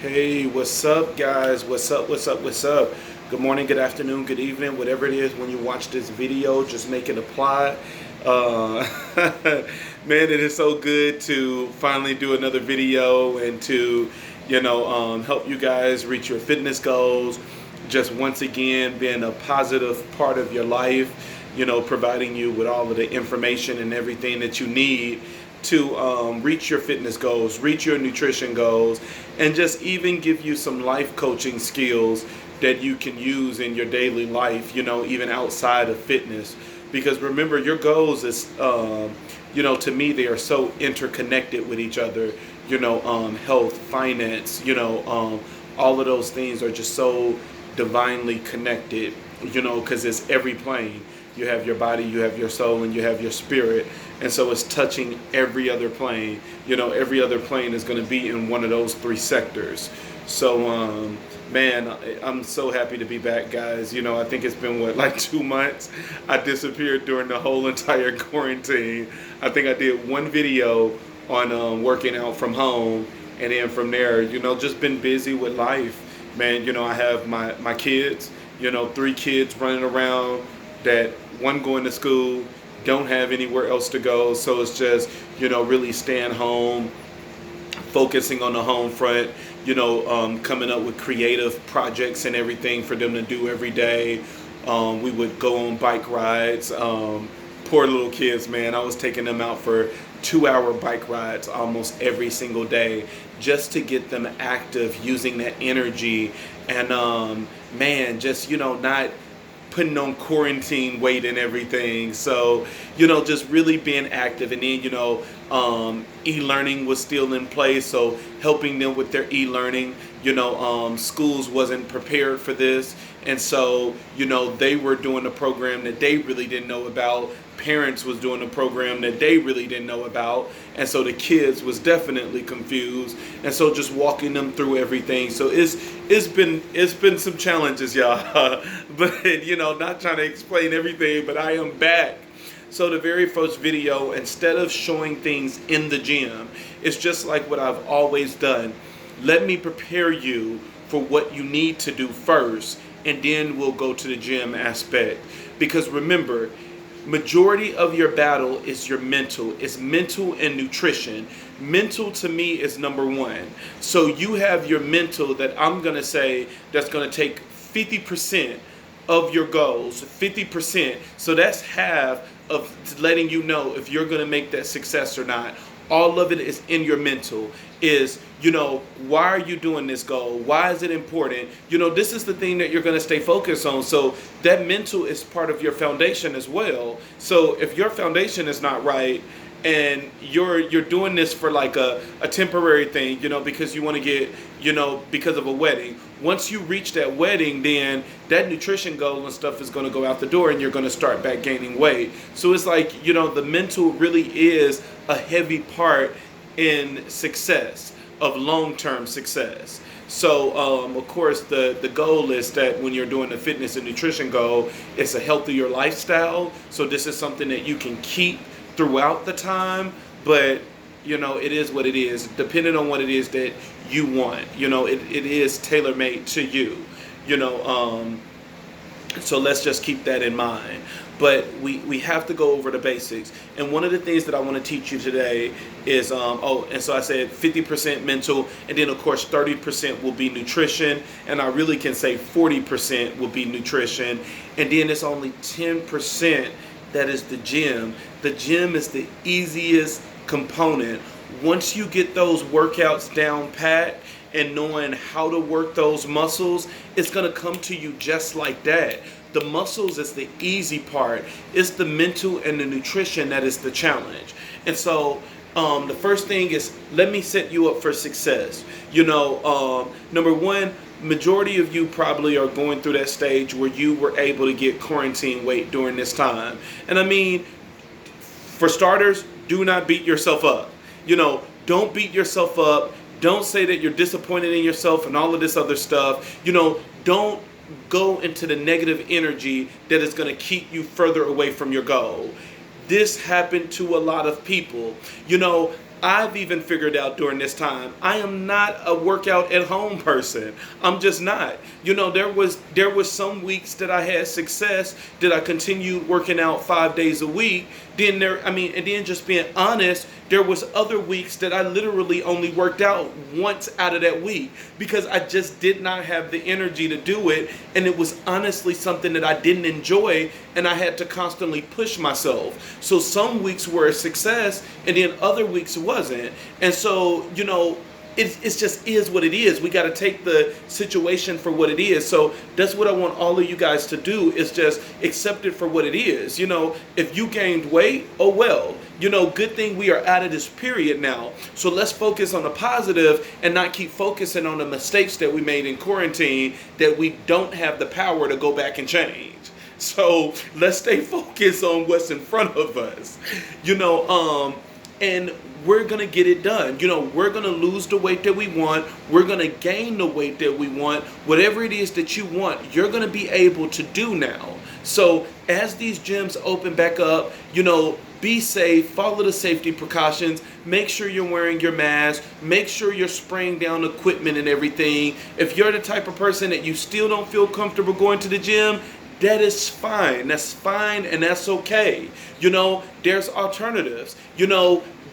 Hey, what's up, guys? What's up? What's up? What's up? Good morning, good afternoon, good evening, whatever it is when you watch this video, just make it apply. Uh, Man, it is so good to finally do another video and to, help you guys reach your fitness goals. Just once again, being a positive part of your life, providing you with all of the information and everything that you need to reach your fitness goals, reach your nutrition goals, and just even give you some life coaching skills that you can use in your daily life, even outside of fitness. Because remember, your goals is, to me, they are so interconnected with each other. Health, finance, all of those things are just so divinely connected, because it's every plane. You have your body, you have your soul, and you have your spirit. And so it's touching every other plane. Every other plane is going to be in one of those three sectors. So, man, I'm so happy to be back, guys. I think it's been, like 2 months? I disappeared during the whole entire quarantine. I think I did one video on working out from home. And then from there, just been busy with life. Man, I have my kids, 3 kids running around, that one going to school, don't have anywhere else to go. So it's just, really staying home, focusing on the home front, coming up with creative projects and everything for them to do every day. We would go on bike rides. Poor little kids, man. I was taking them out for 2-hour bike rides almost every single day just to get them active, using that energy. And man, just, not putting on quarantine weight and everything. So, just really being active. And then, e-learning was still in place. So helping them with their e-learning, schools wasn't prepared for this. And so, they were doing a program that they really didn't know about. Parents was doing a program that they really didn't know about. And so the kids was definitely confused. And so just walking them through everything. So it's been some challenges, y'all. But, not trying to explain everything, but I am back. So the very first video, instead of showing things in the gym, it's just like what I've always done. Let me prepare you for what you need to do first, and then we'll go to the gym aspect. Because remember, majority of your battle is your mental. It's mental and nutrition. Mental to me is number one. So you have your mental that I'm going to say that's going to take 50% of your goals, 50%. So that's half of letting you know if you're going to make that success or not. All of it is in your mental. Is, why are you doing this goal? Why is it important? This is the thing that you're going to stay focused on. So that mental is part of your foundation as well. So if your foundation is not right, and you're doing this for like a temporary thing, because you want to get, because of a wedding. Once you reach that wedding, then that nutrition goal and stuff is going to go out the door, and you're going to start back gaining weight. So it's like, the mental really is a heavy part in success, of long-term success. So, of course, the goal is that when you're doing the fitness and nutrition goal, it's a healthier lifestyle. So this is something that you can keep throughout the time, but it is what it is, depending on what it is that you want. It is tailor-made to you. So let's just keep that in mind. But we have to go over the basics. And one of the things that I want to teach you today is, and so I said 50% mental, and then of course 30% will be nutrition, and I really can say 40% will be nutrition, and then it's only 10% that is the gym. The gym is the easiest component. Once you get those workouts down pat and knowing how to work those muscles, it's going to come to you just like that. The muscles is the easy part. It's the mental and the nutrition that is the challenge. And so the first thing is, let me set you up for success. Number one, majority of you probably are going through that stage where you were able to get quarantine weight during this time. And I mean, for starters, do not beat yourself up. Don't beat yourself up. Don't say that you're disappointed in yourself and all of this other stuff. Don't go into the negative energy that is going to keep you further away from your goal. This happened to a lot of people. I've even figured out during this time, I am not a workout at home person. I'm just not. There was some weeks that I had success, that I continued working out 5 days a week. And then just being honest, there was other weeks that I literally only worked out once out of that week because I just did not have the energy to do it. And it was honestly something that I didn't enjoy, and I had to constantly push myself. So some weeks were a success, and then other weeks wasn't. And so, it's just is what it is. We got to take the situation for what it is. So that's what I want all of you guys to do, is just accept it for what it is. If you gained weight, oh well. Good thing we are out of this period now. So let's focus on the positive and not keep focusing on the mistakes that we made in quarantine that we don't have the power to go back and change. So let's stay focused on what's in front of us. And we're going to get it done. We're going to lose the weight that we want. We're going to gain the weight that we want. Whatever it is that you want, you're going to be able to do now. So as these gyms open back up, be safe, follow the safety precautions, make sure you're wearing your mask, make sure you're spraying down equipment and everything. If you're the type of person that you still don't feel comfortable going to the gym, that is fine. That's fine, and that's okay. There's alternatives.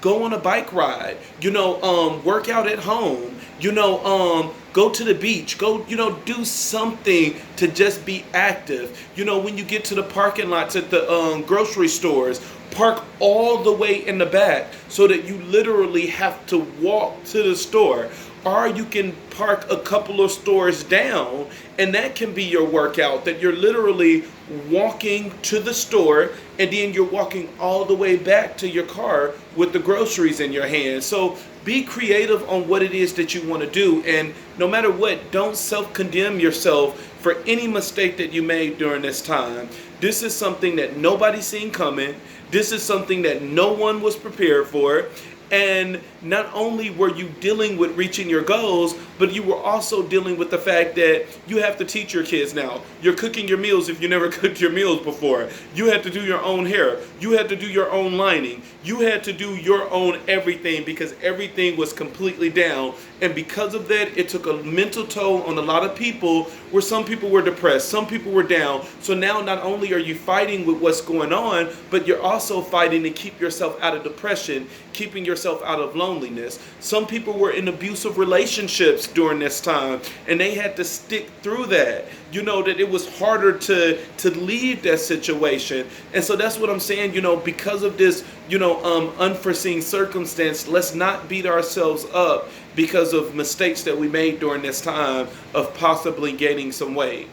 Go on a bike ride. Work out at home. Go to the beach. Go, do something to just be active. When you get to the parking lots at the grocery stores, park all the way in the back so that you literally have to walk to the store. Or you can park a couple of stores down, and that can be your workout, that you're literally walking to the store and then you're walking all the way back to your car with the groceries in your hand. So be creative on what it is that you want to do, and no matter what, don't self-condemn yourself for any mistake that you made during this time. This is something that nobody's seen coming. This is something that no one was prepared for. And not only were you dealing with reaching your goals, but you were also dealing with the fact that you have to teach your kids now. You're cooking your meals if you never cooked your meals before. You had to do your own hair. You had to do your own lining. You had to do your own everything because everything was completely down. And because of that, it took a mental toll on a lot of people, where some people were depressed, some people were down. So now not only are you fighting with what's going on, but you're also fighting to keep yourself out of depression, keeping yourself out of loneliness. Some people were in abusive relationships during this time, and they had to stick through that. That it was harder to leave that situation. And so that's what I'm saying, because of this, unforeseen circumstance, let's not beat ourselves up because of mistakes that we made during this time of possibly gaining some weight.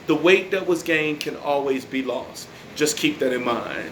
The weight that was gained can always be lost. Just keep that in mind.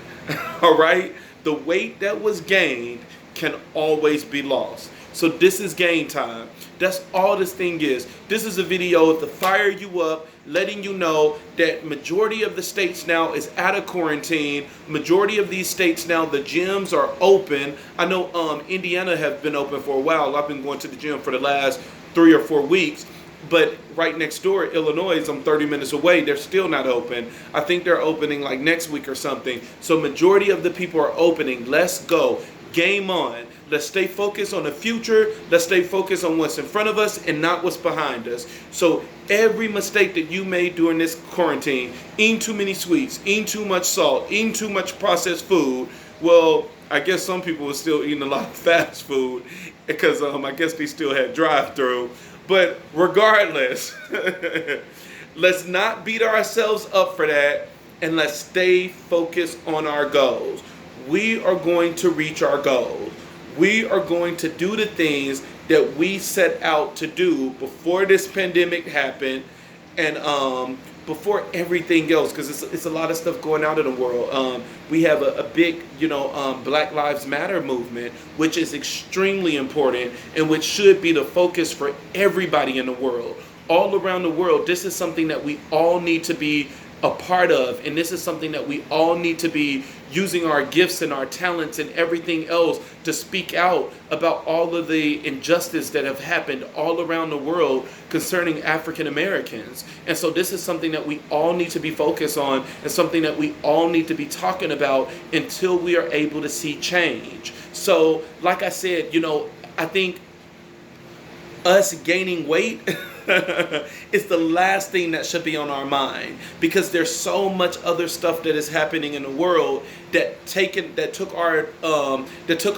All right? The weight that was gained can always be lost. So this is game time. That's all this thing is. This is a video to fire you up, letting you know that majority of the states now is out of quarantine. Majority of these states now, the gyms are open. I know Indiana have been open for a while. I've been going to the gym for the last 3 or 4 weeks. But right next door, Illinois, I'm 30 minutes away, they're still not open. I think they're opening like next week or something. So majority of the people are opening. Let's go. Game on. Let's stay focused on the future. Let's stay focused on what's in front of us and not what's behind us. So every mistake that you made during this quarantine, eating too many sweets, eating too much salt, eating too much processed food, well, I guess some people were still eating a lot of fast food because I guess they still had drive-through. But regardless, let's not beat ourselves up for that, and let's stay focused on our goals. We are going to reach our goals. We are going to do the things that we set out to do before this pandemic happened, and before everything else, because it's a lot of stuff going on in the world. We have a big, Black Lives Matter movement, which is extremely important and which should be the focus for everybody in the world. All around the world, this is something that we all need to be a part of, and this is something that we all need to be using our gifts and our talents and everything else to speak out about all of the injustice that have happened all around the world concerning African Americans. And so this is something that we all need to be focused on, and something that we all need to be talking about until we are able to see change. So, like I said, I think us gaining weight is the last thing that should be on our mind, because there's so much other stuff that is happening in the world that took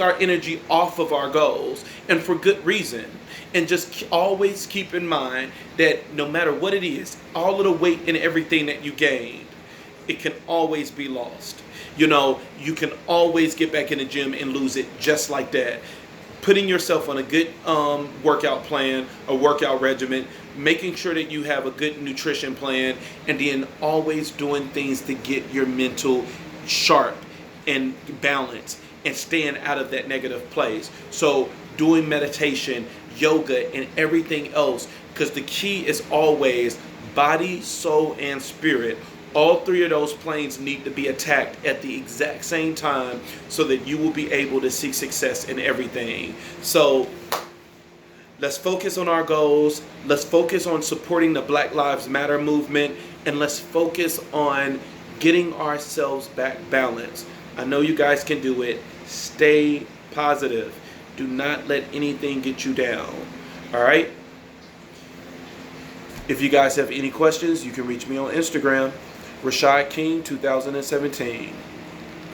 our energy off of our goals, and for good reason. And just always keep in mind that no matter what it is, all of the weight and everything that you gained, it can always be lost. You can always get back in the gym and lose it just like that. Putting yourself on a good workout plan, a workout regimen, making sure that you have a good nutrition plan, and then always doing things to get your mental sharp and balanced and staying out of that negative place. So doing meditation, yoga, and everything else, because the key is always body, soul, and spirit. All three of those planes need to be attacked at the exact same time so that you will be able to see success in everything. So let's focus on our goals. Let's focus on supporting the Black Lives Matter movement. And let's focus on getting ourselves back balanced. I know you guys can do it. Stay positive. Do not let anything get you down. All right? If you guys have any questions, you can reach me on Instagram. Rashad King 2017.